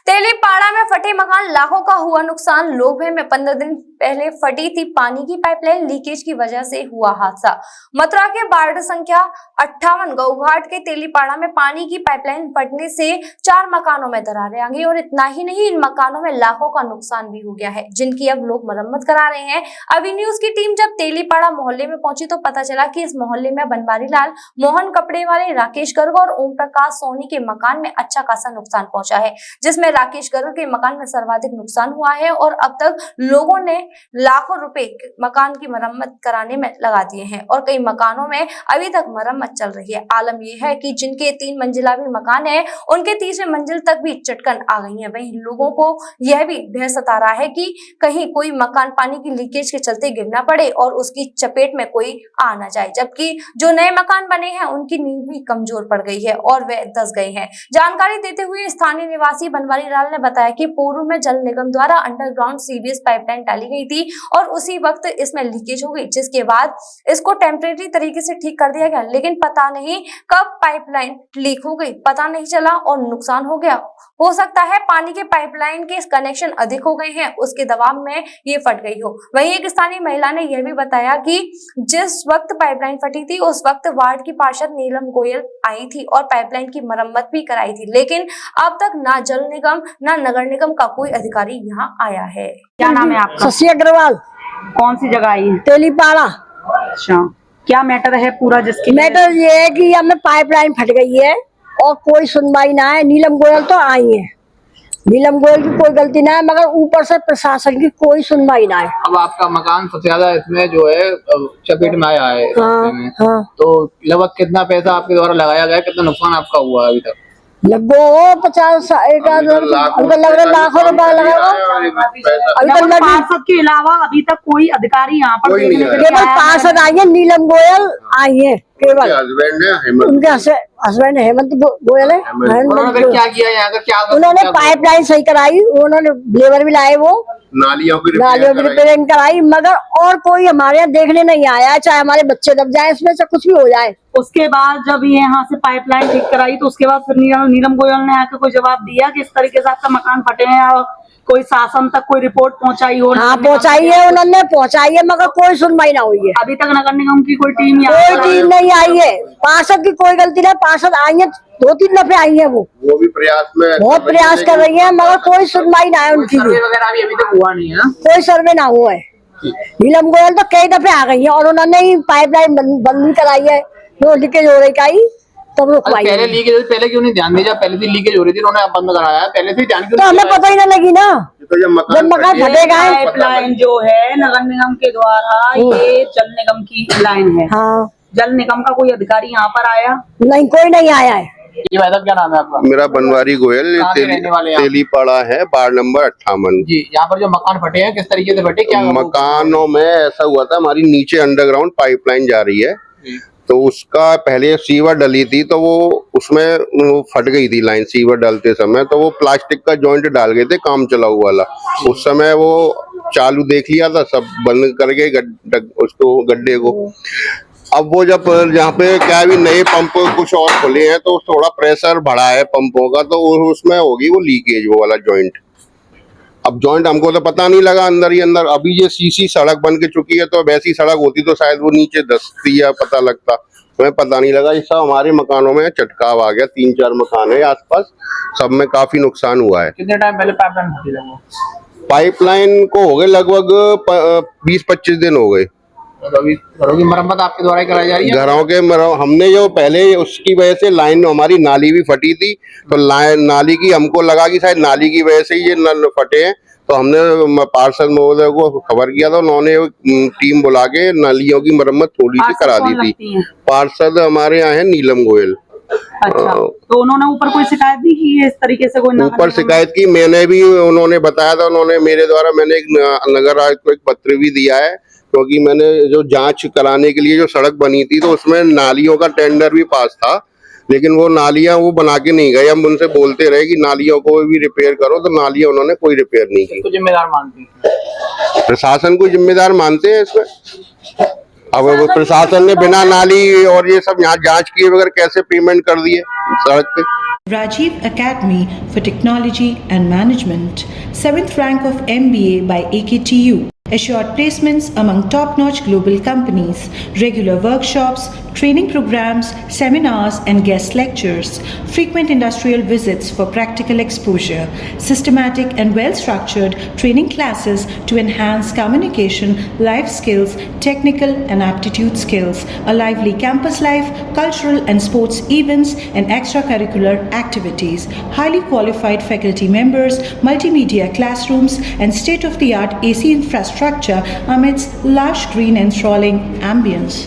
तेलीपाड़ा में फटे मकान, लाखों का हुआ नुकसान। लोग में 15 दिन पहले फटी थी पानी की पाइपलाइन, लीकेज की वजह से हुआ हादसा। मथुरा के वार्ड संख्या 58 गौघाट के तेलीपाड़ा में पानी की पाइपलाइन फटने से 4 मकानों में दरारें आ गई और इतना ही नहीं, इन मकानों में लाखों का नुकसान भी हो गया है, जिनकी अब लोग मरम्मत करा रहे हैं। अभी न्यूज की टीम जब तेलीपाड़ा मोहल्ले में पहुंची तो पता चला कि इस मोहल्ले में बनवारी लाल, मोहन कपड़े वाले, राकेश गर्ग और ओम प्रकाश सोनी के मकान में अच्छा खासा नुकसान पहुंचा है, जिसमें राकेश गर्ग के मकान में सर्वाधिक नुकसान हुआ है और अब तक लोगों ने लाखों रुपए मकान की मरम्मत कराने में लगा दिए हैं और कई मकानों में अभी तक मरम्मत चल रही है। आलम यह है कि जिनके 3 मंजिला भी मकान है, उनके तीसरे मंजिल तक भी चटकन आ गई है। वहीं लोगों को यह भी भय सता रहा है कि कहीं कोई मकान पानी की लीकेज के चलते गिरना पड़े और उसकी चपेट में कोई आ ना जाए, जबकि जो नए मकान बने हैं उनकी नींव भी कमजोर पड़ गई है और वे धंस गए हैं। जानकारी देते हुए स्थानीय निवासी बनवारी लाल ने बताया कि पूर्व में जल निगम द्वारा अंडरग्राउंड सीवेज पाइपलाइन डाली गई थी और उसी वक्त इसमें लीकेज हो गई, जिसके बाद इसको टेम्परेरी तरीके से ठीक कर दिया गया, लेकिन पता नहीं कब पाइपलाइन लीक हो गई, पता नहीं चला और नुकसान हो गया। हो सकता है पानी के पाइपलाइन के कनेक्शन अधिक हो गए हैं, उसके दबाव में ये फट गई हो। वहीं एक स्थानीय महिला ने यह भी बताया कि जिस वक्त पाइपलाइन फटी थी उस वक्त वार्ड की पार्षद नीलम गोयल आई थी और पाइपलाइन की मरम्मत भी कराई थी, लेकिन अब तक ना जल निगम ना नगर निगम का कोई अधिकारी यहाँ आया है। क्या नाम है आपका? शशि अग्रवाल। कौन सी जगह आई है? तेलीपाड़ा। अच्छा, क्या मैटर है पूरा जिसकी? मैटर ये है कि हमें पाइपलाइन फट गई है और कोई सुनवाई ना है। नीलम गोयल तो आई है, नीलम गोयल की कोई गलती ना है, मगर ऊपर से प्रशासन की कोई सुनवाई ना है। अब आपका मकान सबसे ज्यादा इसमें जो है चपेट में आया है। हाँ। तो लगभग कितना पैसा आपके द्वारा लगाया गया, कितना नुकसान आपका हुआ अभी तक? लगभग 50 लाखों रुपया लगा। अभी तक पार्षद के अलावा अभी तक कोई अधिकारी यहाँ पर देखने के लिए केवल पार्षद आई है, नीलम गोयल आई है केवल। उनके हस्बैंड हेमंत गोयल है। उन्होंने क्या किया यहाँ का? क्या उन्होंने पाइपलाइन सही कराई, उन्होंने लेबर भी लाए, वो नालियों की रिपेयरिंग कराई, मगर और कोई हमारे यहाँ देखने नहीं आया। चाहे हमारे बच्चे दब जाए इसमें से कुछ भी हो जाए। उसके बाद जब ये यहाँ से पाइपलाइन ठीक कराई तो उसके बाद फिर नीलम गोयल ने आके कोई जवाब दिया कि इस तरीके से आपका मकान फटे हैं और कोई शासन तक कोई रिपोर्ट पहुँचाई हो? हाँ पहुँचाई है, उन्होंने पहुँचाई है, मगर कोई सुनवाई ना हुई है। अभी तक नगर निगम की कोई टीम नहीं आई है। पार्षद की कोई गलती नहीं, पार्षद आई है, 2-3 दफे आई है, वो भी प्रयास में बहुत प्रयास कर रही है, मगर कोई सुनवाई ना है उनकी। सर्वे वगैरह भी अभी तक हुआ नहीं है, कोई सर्वे ना हुआ है। नीलम गोयल तो कई दफे आ गई है और उन्होंने ही पाइपलाइन बंद भी कराई है, जो लीकेज हो रही का तब रुकवाई। पहले लीकेज पहले क्यों नहीं ध्यान दिया? पहले से लीकेज हो रही थी, उन्होंने बंद कराया है, पहले से ध्यान क्यों? तो हमें पता ही ना लगी ना, जब मकान फटेगा। पाइपलाइन जो है नगर निगम के द्वारा, ये जल निगम की लाइन है। हाँ। जल निगम का कोई अधिकारी यहाँ पर आया? नहीं, कोई नहीं आया है। ये भाई साहब क्या नाम है आपका? मेरा बनवारी गोयल, तेलीपाड़ा है, वार्ड नंबर 58 जी। यहाँ पर जो मकान फटे हैं किस तरीके से फटे? क्या मकानों में ऐसा हुआ था, हमारी नीचे अंडरग्राउंड पाइपलाइन जा रही है, तो उसका पहले सीवर डली थी, तो वो उसमें फट गई थी लाइन सीवर डालते समय। तो वो प्लास्टिक का जॉइंट डाल गए थे काम चलाऊ वाला, उस समय वो चालू देख लिया था, सब बंद कर गए उसको गड्ढे को। अब वो जब यहाँ पे क्या भी नए पंप कुछ और खुले हैं तो थोड़ा प्रेशर बढ़ा है पंपों का, तो उसमें होगी वो लीकेज, वो वाला जॉइंट। अब जॉइंट हमको तो पता नहीं लगा, अंदर ही अंदर। अभी ये सीसी सड़क बन के चुकी है, तो वैसी सड़क होती तो शायद वो नीचे धंसती या पता लगता, हमें पता नहीं लगा। ये सब हमारे मकानों में चटकाव आ गया। 3-4 मकान है आसपास, सब में काफी नुकसान हुआ है। कितने टाइम पहले पाइपलाइन फटी थी? पाइपलाइन को हो गए लगभग 20-25 दिन हो गए। अभी घरों की मरम्मत आपके द्वारा कराई जा रही है? घरों के हमने जो पहले उसकी वजह से लाइन, हमारी नाली भी फटी थी, तो नाली की हमको लगा कि शायद नाली की वजह से ये नल फटे हैं, तो हमने पार्षद महोदय को खबर किया था, उन्होंने टीम बुला के नालियों की मरम्मत थोड़ी सी करा दी थी। पार्षद हमारे यहाँ है नीलम गोयल। अच्छा, तो उन्होंने ऊपर कोई शिकायत नहीं की इस तरीके से? कोई ऊपर शिकायत की मैंने भी, उन्होंने बताया था, उन्होंने मेरे द्वारा मैंने एक नगर आयुक्त को एक पत्र भी दिया है, क्योंकि मैंने जो जांच कराने के लिए जो सड़क बनी थी तो उसमें नालियों का टेंडर भी पास था, लेकिन वो नालियां वो बना के नहीं गए। हम उनसे बोलते रहे कि नालियों को भी रिपेयर करो, तो नालियां उन्होंने कोई रिपेयर नहीं की। तो जिम्मेदार मानते हैं? प्रशासन को जिम्मेदार मानते हैं इसमें। अब वो प्रशासन ने बिना नाली और ये सब यहाँ जांच किए बगैर कैसे पेमेंट कर दिए सड़क पे? Rajiv Academy for Technology and Management, 7th rank of MBA by AKTU, assured placements among top-notch global companies, regular workshops, training programs, seminars and guest lectures, frequent industrial visits for practical exposure, systematic and well-structured training classes to enhance communication, life skills, technical and aptitude skills, a lively campus life, cultural and sports events and extracurricular activities, highly qualified faculty members, multimedia classrooms and state-of-the-art AC infrastructure amidst lush green enthralling ambience.